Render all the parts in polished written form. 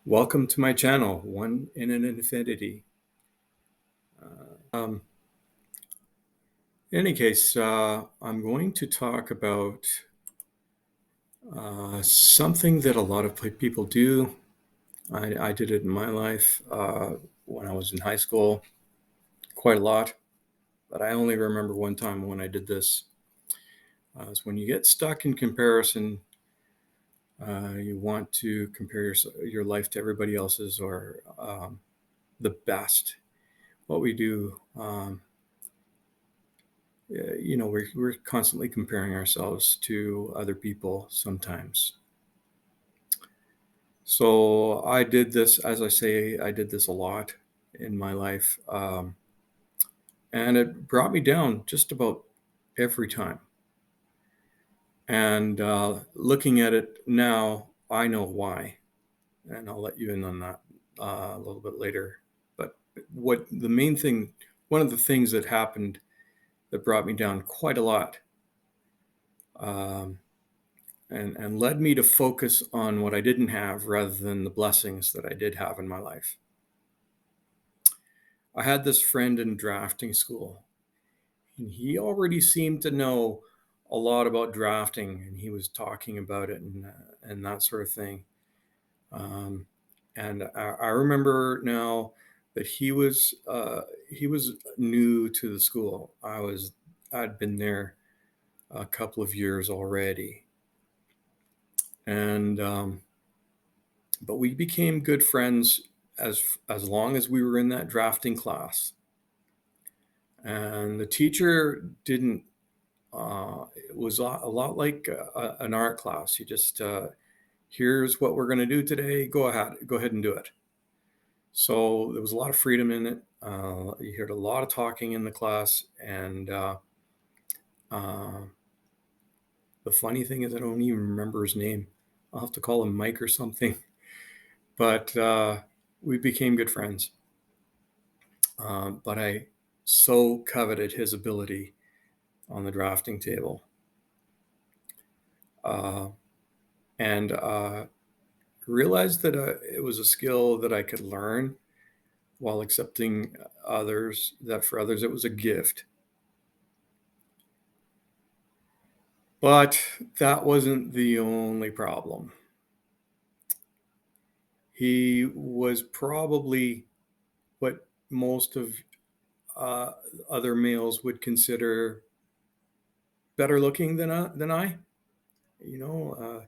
Welcome to my channel, One in an Infinity. In any case, I'm going to talk about something that a lot of people do. I did it in my life when I was in high school, quite a lot, but I only remember one time when I did this. Is when you get stuck in comparison, you want to compare your life to everybody else's or the best. What we do. We're constantly comparing ourselves to other people sometimes. So I did this, as I say, I did this a lot in my life. And it brought me down just about every time. And looking at it now, I know why. And I'll let you in on that a little bit later. But one of the things that happened that brought me down quite a lot um, and led me to focus on what I didn't have rather than the blessings that I did have in my life. I had this friend in drafting school, and he already seemed to know a lot about drafting, and he was talking about it and that sort of thing. Um, and I remember now that he was new to the school. I'd been there a couple of years already, and but we became good friends as long as we were in that drafting class. And the teacher didn't. It was a lot like an art class. You just here's what we're going to do today. Go ahead and do it. So there was a lot of freedom in it. You heard a lot of talking in the class, and uh, the funny thing is, I don't even remember his name. I'll have to call him Mike or something. But we became good friends. But I so coveted his ability on the drafting table. Uh, and realized that it was a skill that I could learn while accepting that for others it was a gift. But that wasn't the only problem. He was probably what most of uh, other males would consider better looking than I. You know,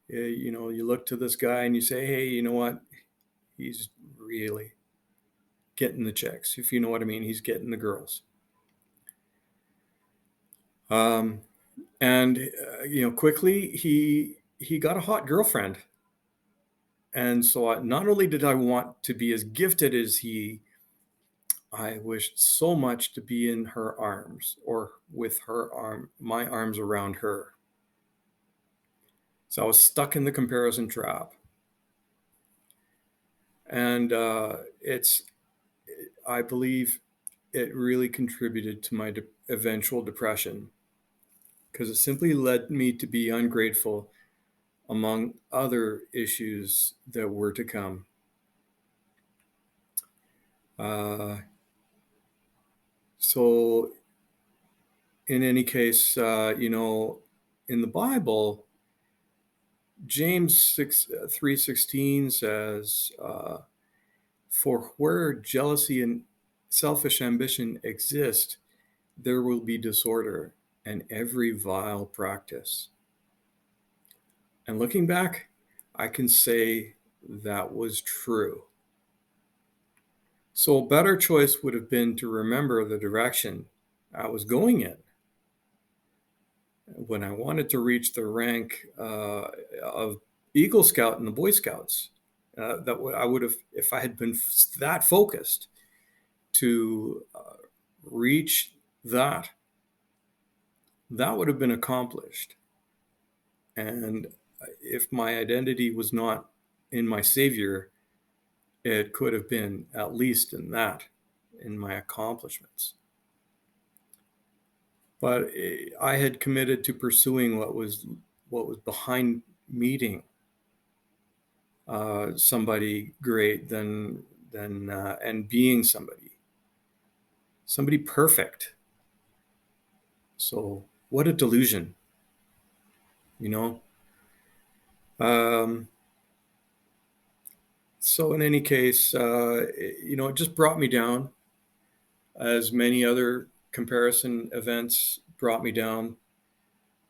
you look to this guy and you say, hey, you know what? He's really getting the checks, if you know what I mean. He's getting the girls. Um, and quickly he got a hot girlfriend, and so not only did I want to be as gifted as he, I wished so much to be in her arms or with my arms around her. So I was stuck in the comparison trap, and I believe it really contributed to my eventual depression because it simply led me to be ungrateful among other issues that were to come. Uh, so, in any case, in the Bible, James 3:16 says, "For where jealousy and selfish ambition exist, there will be disorder and every vile practice." And looking back, I can say that was true. So a better choice would have been to remember the direction I was going in. When I wanted to reach the rank of Eagle Scout in the Boy Scouts, I would have, if I had been that focused to reach that, that would have been accomplished. And if my identity was not in my Savior, it could have been at least in that, in my accomplishments. But I had committed to pursuing what was behind meeting somebody great and being somebody perfect. So what a delusion, you know. Um, so in any case, it just brought me down, as many other comparison events brought me down.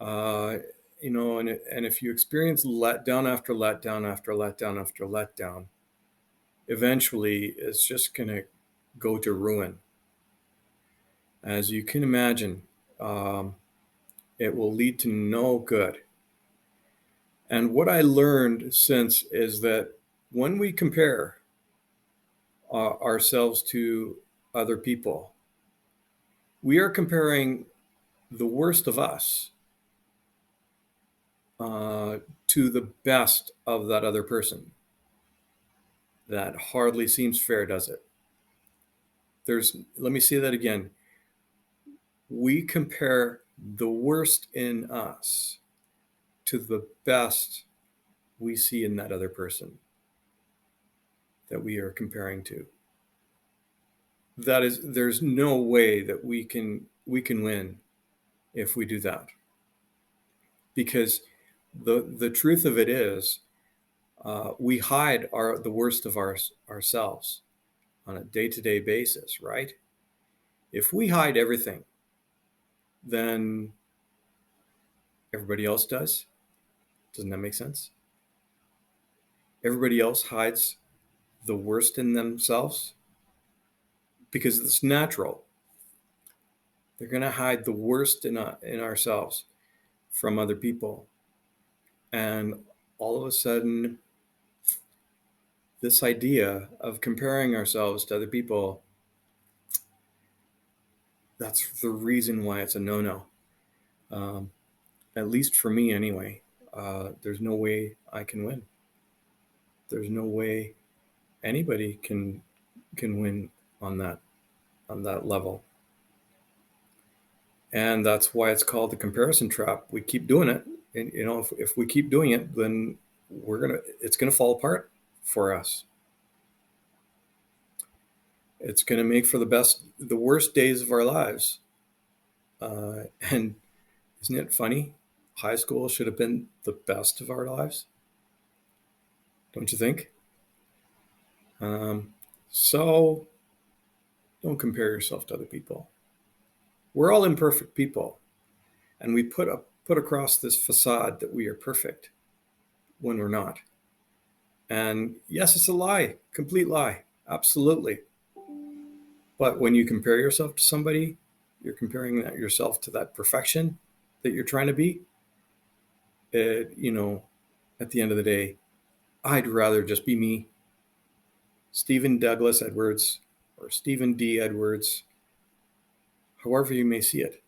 Uh, and if you experience letdown after letdown after letdown after letdown, eventually it's just going to go to ruin. As you can imagine, um, it will lead to no good. And what I learned since is that when we compare ourselves to other people, we are comparing the worst of us uh, to the best of that other person. That hardly seems fair, does it? Let me say that again. We compare the worst in us to the best we see in that other person that we are comparing to. There's no way that we can win if we do that, because the truth of it is, we hide the worst of ourselves on a day-to-day basis, right? If we hide everything, then everybody else does. Doesn't that make sense? Everybody else hides the worst in themselves because it's natural. They're going to hide the worst in ourselves from other people. And all of a sudden, this idea of comparing ourselves to other people, that's the reason why it's a no-no. At least for me anyway. There's no way I can win. There's no way anybody can win on that level. And that's why it's called the comparison trap. We keep doing it. And if we keep doing it, then it's gonna fall apart for us. It's gonna make for the worst days of our lives. And isn't it funny? High school should have been the best of our lives. Don't you think? So don't compare yourself to other people. We're all imperfect people, and we put across this facade that we are perfect when we're not. And yes, it's a lie, complete lie, absolutely. But when you compare yourself to somebody, you're comparing yourself to that perfection that you're trying to be. At the end of the day, I'd rather just be me, Stephen Douglas Edwards, or Stephen D. Edwards, however you may see it.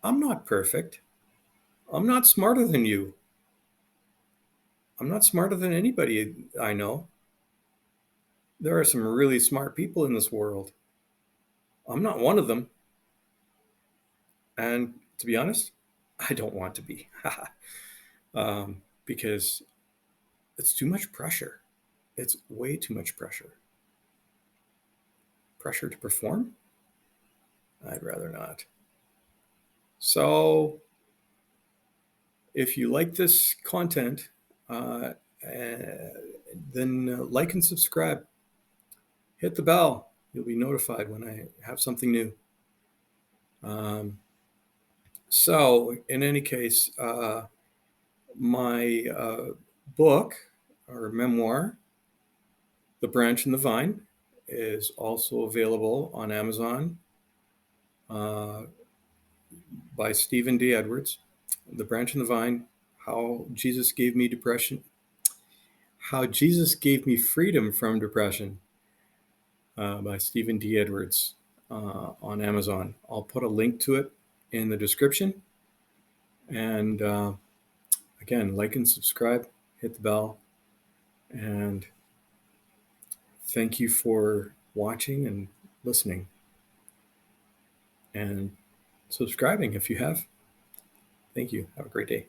I'm not perfect. I'm not smarter than you. I'm not smarter than anybody I know. There are some really smart people in this world. I'm not one of them. And to be honest, I don't want to be. Because it's too much pressure. It's way too much pressure. Pressure to perform? I'd rather not. So if you like this content, then like and subscribe. Hit the bell. You'll be notified when I have something new. So in any case, my book or memoir, The Branch and the Vine, is also available on Amazon by Stephen D. Edwards. The Branch and the Vine, How Jesus Gave Me Depression, How Jesus Gave Me Freedom from Depression, by Stephen D. Edwards, on Amazon. I'll put a link to it in the description. And again, like and subscribe, hit the bell, and thank you for watching and listening, and subscribing if you have. Thank you. Have a great day.